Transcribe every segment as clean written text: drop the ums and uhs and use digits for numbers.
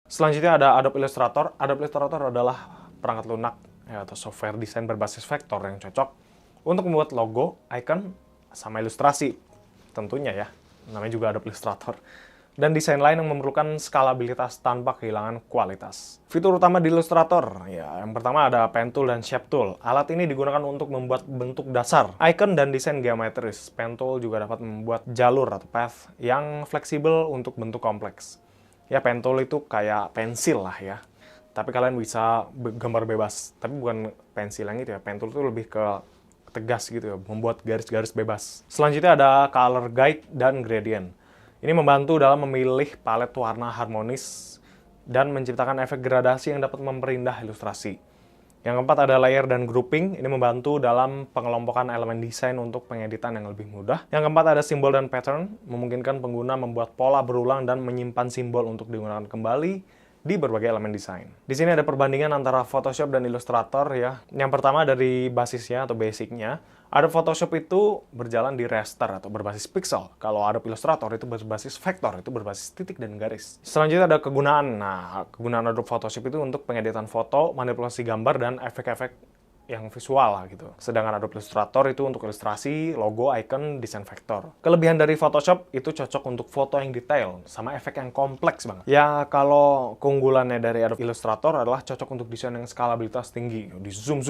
Selanjutnya ada Adobe Illustrator. Adobe Illustrator adalah perangkat lunak atau software desain berbasis vektor yang cocok untuk membuat logo, icon, sama ilustrasi. Tentunya ya, namanya juga Adobe Illustrator. Dan desain lain yang memerlukan skalabilitas tanpa kehilangan kualitas. Fitur utama di Illustrator, ya, yang pertama ada Pen Tool dan Shape Tool. Alat ini digunakan untuk membuat bentuk dasar, icon, dan desain geometris. Pen Tool juga dapat membuat jalur atau path yang fleksibel untuk bentuk kompleks. Ya, Pen Tool itu kayak pensil lah ya. Tapi kalian bisa gambar bebas. Tapi bukan pensil yang itu ya. Pen Tool itu lebih ke tegas gitu ya, membuat garis-garis bebas. Selanjutnya ada Color Guide dan Gradient. Ini membantu dalam memilih palet warna harmonis dan menciptakan efek gradasi yang dapat memperindah ilustrasi. Yang keempat ada Layer dan Grouping. Ini membantu dalam pengelompokan elemen desain untuk pengeditan yang lebih mudah. Yang keempat ada Symbol dan Pattern. Memungkinkan pengguna membuat pola berulang dan menyimpan simbol untuk digunakan kembali di berbagai elemen desain. Di sini ada perbandingan antara Photoshop dan Illustrator ya. Yang pertama dari basisnya atau basicnya. Ada Photoshop itu berjalan di raster atau berbasis pixel. Kalau Adobe Illustrator itu berbasis vektor, itu berbasis titik dan garis. Selanjutnya ada kegunaan. Nah, kegunaan Adobe Photoshop itu untuk pengeditan foto, manipulasi gambar, dan efek-efek yang visual lah gitu. Sedangkan Adobe Illustrator itu untuk ilustrasi, logo, icon, desain vektor. Kelebihan dari Photoshop itu cocok untuk foto yang detail, sama efek yang kompleks banget. Ya, kalau keunggulannya dari Adobe Illustrator adalah cocok untuk desain yang skalabilitas tinggi, di zoom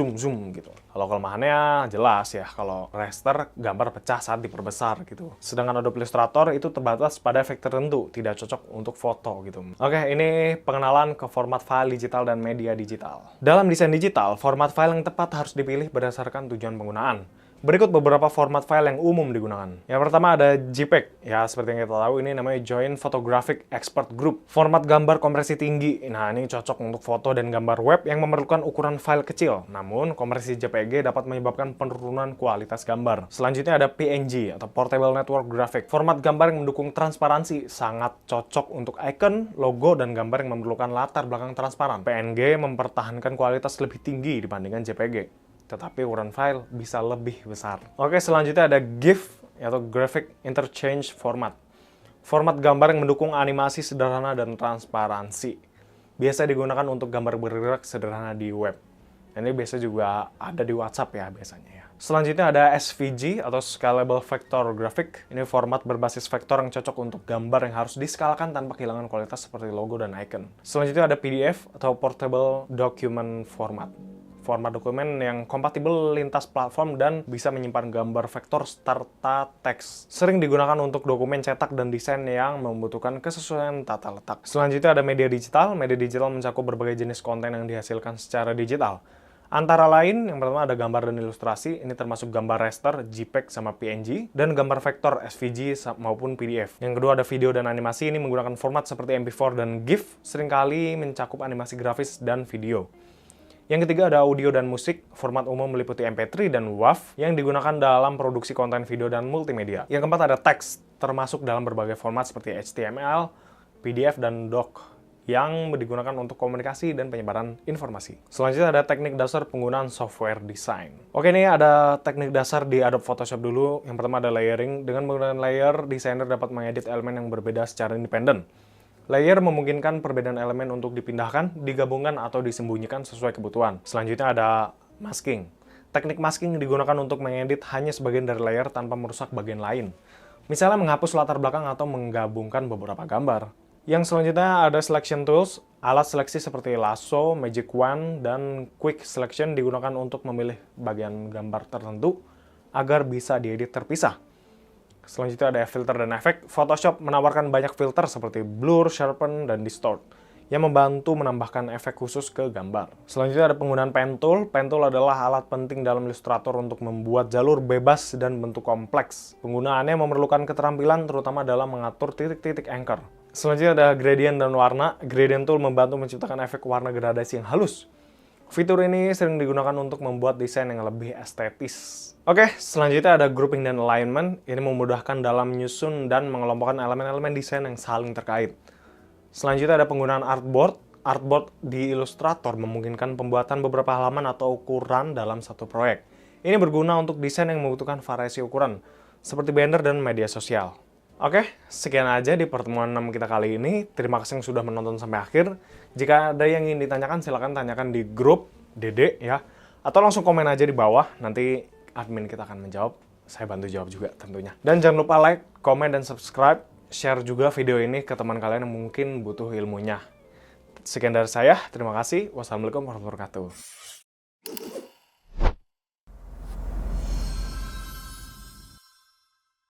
gitu. Kalau kelemahannya jelas ya, kalau raster gambar pecah saat diperbesar gitu. Sedangkan Adobe Illustrator itu terbatas pada efek tertentu, tidak cocok untuk foto gitu. Oke, ini pengenalan ke format file digital dan media digital. Dalam desain digital, format file yang tepat harus dipilih berdasarkan tujuan penggunaan. Berikut beberapa format file yang umum digunakan. Yang pertama ada JPEG. Ya, seperti yang kita tahu ini namanya Joint Photographic Expert Group. Format gambar kompresi tinggi. Nah, ini cocok untuk foto dan gambar web yang memerlukan ukuran file kecil. Namun, kompresi JPG dapat menyebabkan penurunan kualitas gambar. Selanjutnya ada PNG atau Portable Network Graphic. Format gambar yang mendukung transparansi. Sangat cocok untuk icon, logo, dan gambar yang memerlukan latar belakang transparan. PNG mempertahankan kualitas lebih tinggi dibandingkan JPG. Tetapi ukuran file bisa lebih besar. Oke, selanjutnya ada GIF atau Graphic Interchange Format. Format gambar yang mendukung animasi sederhana dan transparansi. Biasa digunakan untuk gambar bergerak sederhana di web. Dan ini biasa juga ada di WhatsApp ya biasanya ya. Selanjutnya ada SVG atau Scalable Vector Graphic. Ini format berbasis vektor yang cocok untuk gambar yang harus diskalakan tanpa kehilangan kualitas seperti logo dan icon. Selanjutnya ada PDF atau Portable Document Format. Format dokumen yang kompatibel lintas platform dan bisa menyimpan gambar vektor serta teks. Sering digunakan untuk dokumen cetak dan desain yang membutuhkan kesesuaian tata letak. Selanjutnya ada media digital. Media digital mencakup berbagai jenis konten yang dihasilkan secara digital. Antara lain, yang pertama ada gambar dan ilustrasi. Ini termasuk gambar raster, JPEG, sama PNG. Dan gambar vektor, SVG, maupun PDF. Yang kedua ada video dan animasi. Ini menggunakan format seperti MP4 dan GIF. Seringkali mencakup animasi grafis dan video. Yang ketiga ada audio dan musik. Format umum meliputi MP3 dan WAV yang digunakan dalam produksi konten video dan multimedia. Yang keempat ada teks, termasuk dalam berbagai format seperti HTML, PDF, dan doc yang digunakan untuk komunikasi dan penyebaran informasi. Selanjutnya ada teknik dasar penggunaan software design. Oke, ini ada teknik dasar di Adobe Photoshop dulu. Yang pertama ada layering. Dengan menggunakan layer, desainer dapat mengedit elemen yang berbeda secara independen. Layer memungkinkan perbedaan elemen untuk dipindahkan, digabungkan, atau disembunyikan sesuai kebutuhan. Selanjutnya ada masking. Teknik masking digunakan untuk mengedit hanya sebagian dari layer tanpa merusak bagian lain. Misalnya menghapus latar belakang atau menggabungkan beberapa gambar. Yang selanjutnya ada selection tools. Alat seleksi seperti lasso, magic wand, dan quick selection digunakan untuk memilih bagian gambar tertentu agar bisa diedit terpisah. Selanjutnya ada filter dan efek. Photoshop menawarkan banyak filter seperti blur, sharpen, dan distort yang membantu menambahkan efek khusus ke gambar. Selanjutnya ada penggunaan pen tool. Pen tool adalah alat penting dalam Illustrator untuk membuat jalur bebas dan bentuk kompleks. Penggunaannya memerlukan keterampilan terutama dalam mengatur titik-titik anchor. Selanjutnya ada gradient dan warna. Gradient tool membantu menciptakan efek warna gradasi yang halus. Fitur ini sering digunakan untuk membuat desain yang lebih estetis. Oke, selanjutnya ada grouping dan alignment. Ini memudahkan dalam menyusun dan mengelompokkan elemen-elemen desain yang saling terkait. Selanjutnya ada penggunaan artboard. Artboard di Illustrator memungkinkan pembuatan beberapa halaman atau ukuran dalam satu proyek. Ini berguna untuk desain yang membutuhkan variasi ukuran, seperti banner dan media sosial. Oke, sekian aja di pertemuan 6 kita kali ini. Terima kasih yang sudah menonton sampai akhir. Jika ada yang ingin ditanyakan, silakan tanyakan di grup Dede ya. Atau langsung komen aja di bawah, nanti admin kita akan menjawab. Saya bantu jawab juga tentunya. Dan jangan lupa like, komen, dan subscribe. Share juga video ini ke teman kalian yang mungkin butuh ilmunya. Sekian dari saya, terima kasih. Wassalamualaikum warahmatullahi wabarakatuh.